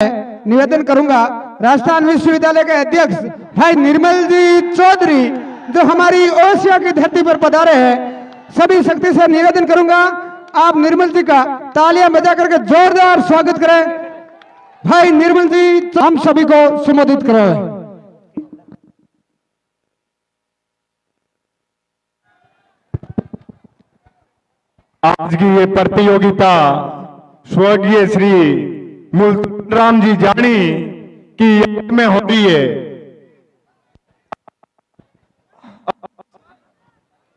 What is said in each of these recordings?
निवेदन करूंगा राजस्थान विश्वविद्यालय के अध्यक्ष भाई निर्मल जी चौधरी जो हमारी ओसिया की धरती पर पधारे हैं, सभी शक्ति से निवेदन करूंगा आप निर्मल जी का तालियां बजा करके जोरदार स्वागत करें। भाई निर्मल जी हम सभी को संबोधित करें। आज की ये प्रतियोगिता स्वर्गीय श्री मूलराम जी जानी की याद में हो रही है।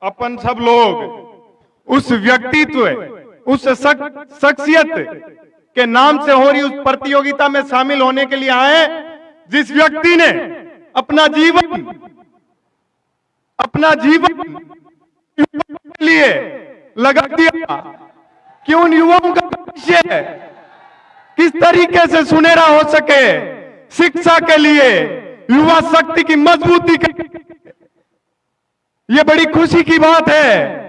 अपन सब लोग उस व्यक्तित्व, उस शख्सियत के नाम से हो रही उस प्रतियोगिता में शामिल होने के लिए आए जिस व्यक्ति ने अपना जीवन के लिए लगा दिया कि उन युवाओं का भविष्य किस तरीके से सुनहरा हो सके, शिक्षा के लिए, युवा शक्ति की मजबूती के लिए। यह बड़ी खुशी की बात है।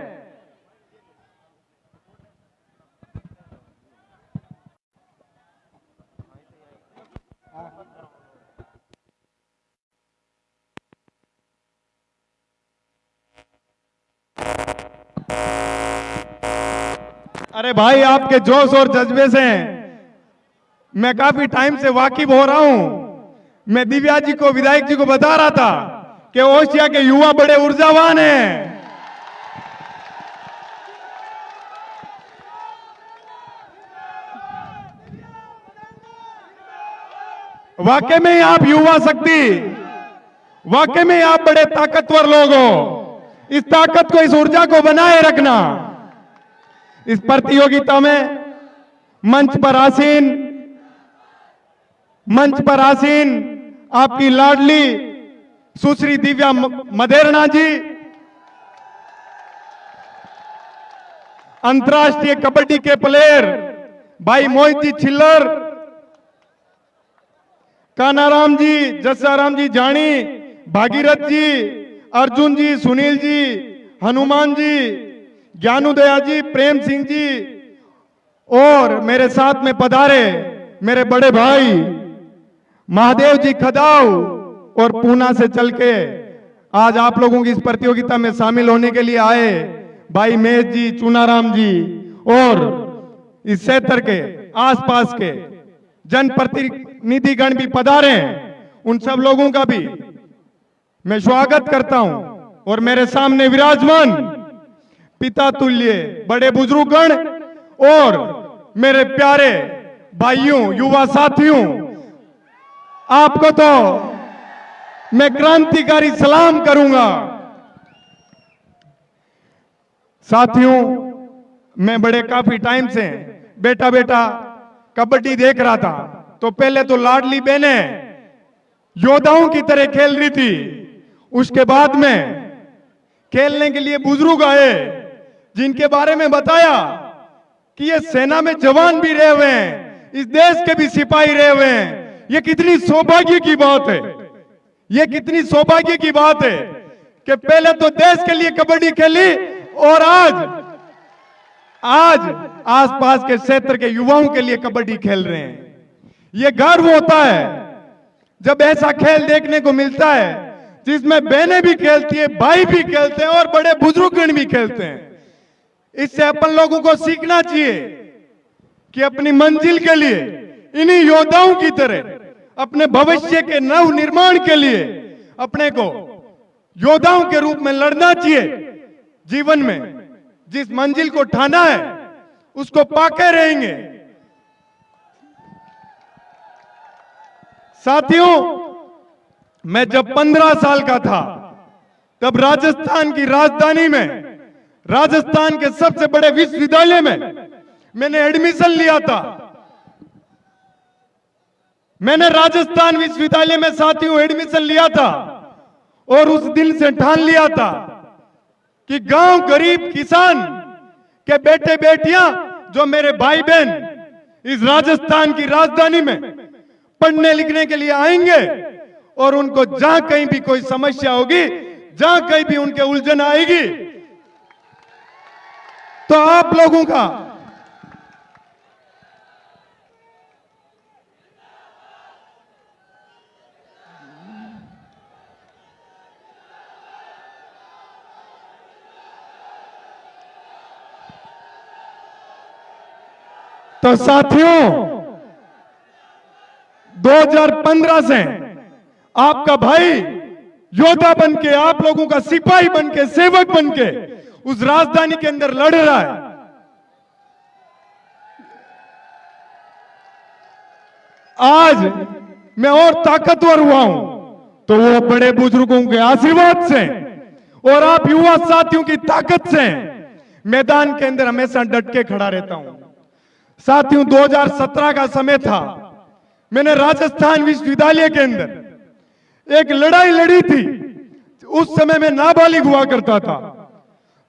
अरे भाई, आपके जोश और जज्बे से मैं काफी टाइम से वाकिफ हो रहा हूं। मैं दिव्या जी को, विधायक जी को बता रहा था कि ओसिया के युवा बड़े ऊर्जावान हैं। वाकई में आप युवा शक्ति, वाकई में आप बड़े ताकतवर लोग हो। इस ताकत को, इस ऊर्जा को बनाए रखना। इस प्रतियोगिता में मंच पर आसीन आपकी लाडली सुश्री दिव्या मदेरणा जी, अंतर्राष्ट्रीय कबड्डी के प्लेयर भाई मोहित जी छिल्लर, कानाराम जी, जसाराम जी जानी, भागीरथ जी, अर्जुन जी, सुनील जी, हनुमान जी, ज्ञानुदया जी, प्रेम सिंह जी और मेरे साथ में पधारे मेरे बड़े भाई महादेव जी खदाव और पूना से चल के आज आप लोगों की इस प्रतियोगिता में शामिल होने के लिए आए भाई महेश जी, चुनाराम जी और इस क्षेत्र के आसपास के जनप्रतिनिधिगण भी पधारे। उन सब लोगों का भी मैं स्वागत करता हूं। और मेरे सामने विराजमान पिता तुल्य बड़े बुजुर्गगण और मेरे प्यारे भाइयों, युवा साथियों, आपको तो मैं क्रांतिकारी सलाम करूंगा। साथियों, मैं बड़े काफी टाइम से बेटा कबड्डी देख रहा था, तो पहले तो लाडली बहनें योद्धाओं की तरह खेल रही थी। उसके बाद में खेलने के लिए बुजुर्ग आए जिनके बारे में बताया कि ये सेना में जवान भी रहे हुए हैं, इस देश के भी सिपाही रहे हुए हैं। ये कितनी सौभाग्य की बात है, ये कितनी सौभाग्य की बात है कि पहले तो देश के लिए कबड्डी खेली और आज आसपास के क्षेत्र के युवाओं के लिए कबड्डी खेल रहे हैं। ये गर्व होता है जब ऐसा खेल देखने को मिलता है जिसमें बहनें भी खेलती है, भाई भी खेलते हैं और बड़े बुजुर्गगण भी खेलते हैं। इससे अपन लोगों को सीखना चाहिए कि अपनी मंजिल के लिए इन्हीं योद्धाओं की तरह अपने भविष्य के नव निर्माण के लिए अपने को योद्धाओं के रूप में लड़ना चाहिए। जीवन में जिस मंजिल को ठाना है उसको पाके रहेंगे। साथियों, मैं जब 15 साल का था तब राजस्थान की राजधानी में, राजस्थान के सबसे बड़े विश्वविद्यालय में मैंने एडमिशन लिया था। मैंने राजस्थान विश्वविद्यालय में साथियों एडमिशन लिया था और उस दिन से ठान लिया था कि गांव गरीब किसान के बेटे बेटियां जो मेरे भाई बहन इस राजस्थान की राजधानी में पढ़ने लिखने के लिए आएंगे और उनको जहां कहीं भी कोई समस्या होगी, जहां कहीं भी उनके उलझन आएगी, तो आप लोगों का तो साथियों 2015 से आपका भाई योद्धा बनके, आप लोगों का सिपाही बनके, सेवक बनके उस राजधानी के अंदर लड़ रहा है। आज मैं और ताकतवर हुआ हूं तो वो बड़े बुजुर्गों के आशीर्वाद से और आप युवा साथियों की ताकत से मैदान के अंदर हमेशा डट के खड़ा रहता हूं। साथियों 2017 का समय था, मैंने राजस्थान विश्वविद्यालय के अंदर एक लड़ाई लड़ी थी। उस समय मैं नाबालिग हुआ करता था,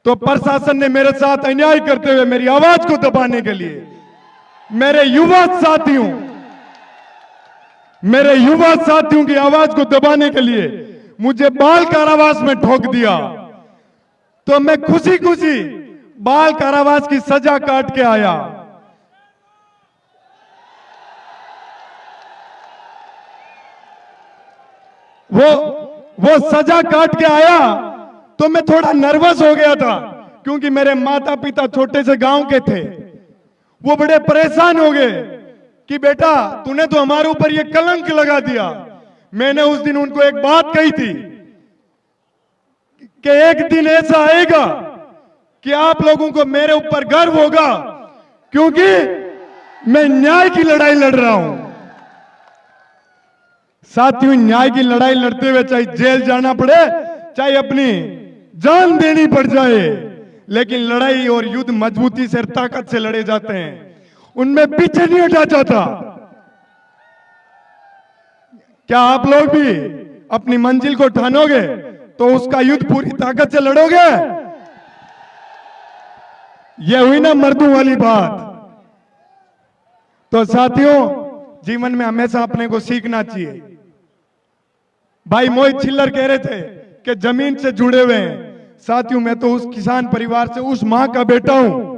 तो प्रशासन ने मेरे साथ अन्याय करते हुए मेरी आवाज को दबाने के लिए मेरे युवा साथियों की आवाज को दबाने के लिए मुझे बाल कारावास में ठोक दिया। तो मैं खुशी खुशी बाल कारावास की सजा काट के आया। वो सजा काट के आया तो मैं थोड़ा नर्वस हो गया था, क्योंकि मेरे माता पिता छोटे से गांव के थे। वो बड़े परेशान हो गए कि बेटा तूने तो हमारे ऊपर ये कलंक लगा दिया। मैंने उस दिन उनको एक बात कही थी कि एक दिन ऐसा आएगा कि आप लोगों को मेरे ऊपर गर्व होगा, क्योंकि मैं न्याय की लड़ाई लड़ रहा हूं। साथियों, न्याय की लड़ाई लड़ते हुए चाहे जेल जाना पड़े, चाहे अपनी जान देनी पड़ जाए, लेकिन लड़ाई और युद्ध मजबूती से, ताकत से लड़े जाते हैं, उनमें पीछे नहीं हटा जाता। क्या आप लोग भी अपनी मंजिल को ठानोगे तो उसका युद्ध पूरी ताकत से लड़ोगे? यह हुई ना मर्दों वाली बात। तो साथियों, जीवन में हमेशा अपने को सीखना चाहिए। भाई मोहित छिल्लर कह रहे थे कि जमीन से जुड़े हुए हैं। साथियों, मैं तो उस किसान परिवार से, उस मां का बेटा हूं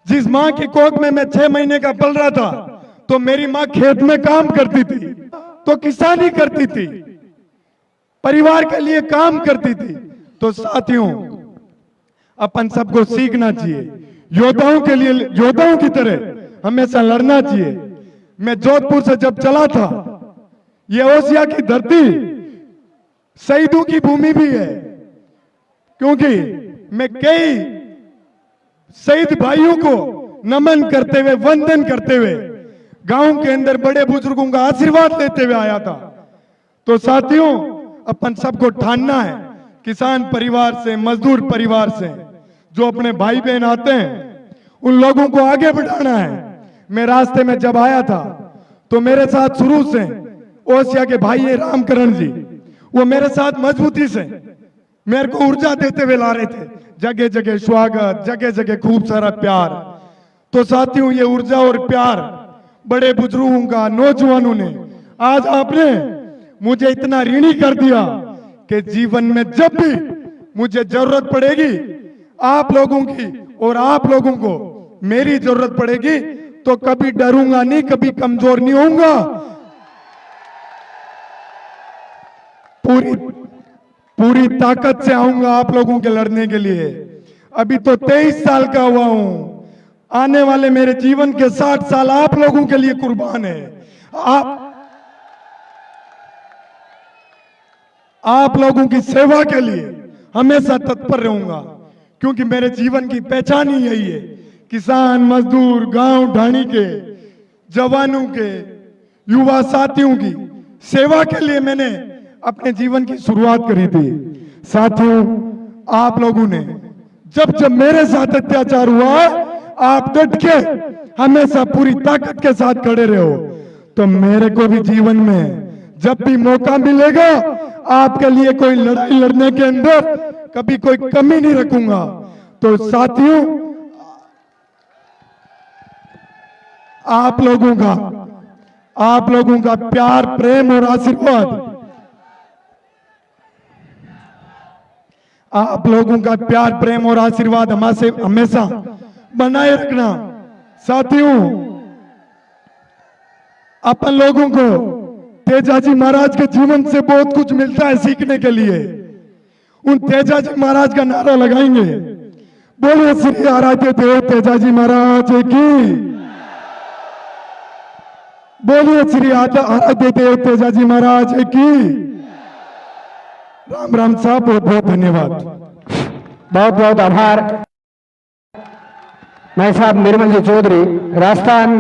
जिस मां की कोख में मैं 6 महीने का पल रहा था, तो मेरी मां खेत में काम करती थी, तो किसानी करती थी, परिवार के लिए काम करती थी। तो साथियों, अपन सबको सीखना चाहिए, योद्धाओं के लिए, योद्धाओं की तरह हमेशा लड़ना चाहिए। मैं जोधपुर से जब चला था, ये ओसिया की धरती शहीदों की भूमि भी है, क्योंकि मैं कई शहीद भाइयों को नमन करते हुए, वंदन करते हुए, गांव के अंदर बड़े बुजुर्गों का आशीर्वाद लेते हुए आया था। तो साथियों, अपन सबको ठानना है, किसान परिवार से, मजदूर परिवार से जो अपने भाई बहन आते हैं, उन लोगों को आगे बढ़ाना है। मैं रास्ते में जब आया था तो मेरे साथ शुरू से ओसिया के भाई है रामकरण जी, वो मेरे साथ मजबूती से मेरे को ऊर्जा देते हुए ला रहे थे। जगह जगह स्वागत, जगह जगह खूब सारा प्यार। तो साथियों, ये ऊर्जा और प्यार बड़े बुजुर्गों का, नौजवानों ने, आज आपने मुझे इतना ऋणी कर दिया कि जीवन में जब भी मुझे जरूरत पड़ेगी आप लोगों की, और आप लोगों को मेरी जरूरत पड़ेगी, तो कभी डरूंगा नहीं, कभी कमजोर नहीं होऊंगा। पूरी ताकत से आऊंगा आप लोगों के लड़ने के लिए। अभी तो 23 साल का हुआ हूं, आने वाले मेरे जीवन के 60 साल आप लोगों के लिए कुर्बान है। आप लोगों की सेवा के लिए हमेशा तत्पर रहूंगा, क्योंकि मेरे जीवन की पहचान ही यही है। किसान, मजदूर, गांव ढाणी के जवानों के, युवा साथियों की सेवा के लिए मैंने अपने जीवन की शुरुआत करी थी। साथियों, आप लोगों ने जब जब मेरे साथ अत्याचार हुआ, आप डट के हमेशा पूरी ताकत के साथ खड़े रहो। तो मेरे को भी जीवन में जब भी मौका मिलेगा, आपके लिए कोई लड़ाई लड़ने के अंदर कभी कोई कमी नहीं रखूंगा। तो साथियों, आप लोगों का प्यार, प्रेम और आशीर्वाद, आप लोगों का प्यार, प्रेम और आशीर्वाद हमेशा बनाए रखना। साथियों, अपन लोगों को तेजाजी महाराज के जीवन से बहुत कुछ मिलता है सीखने के लिए। उन तेजाजी महाराज का नारा लगाएंगे, बोलो श्री आराध्य देव तेजाजी महाराज की। बोलिए श्री आराध्य देव तेजाजी महाराज की। राम राम साहब, बहुत बहुत धन्यवाद। बहुत बहुत आभार। मैं साहब निर्मल जी चौधरी, राजस्थान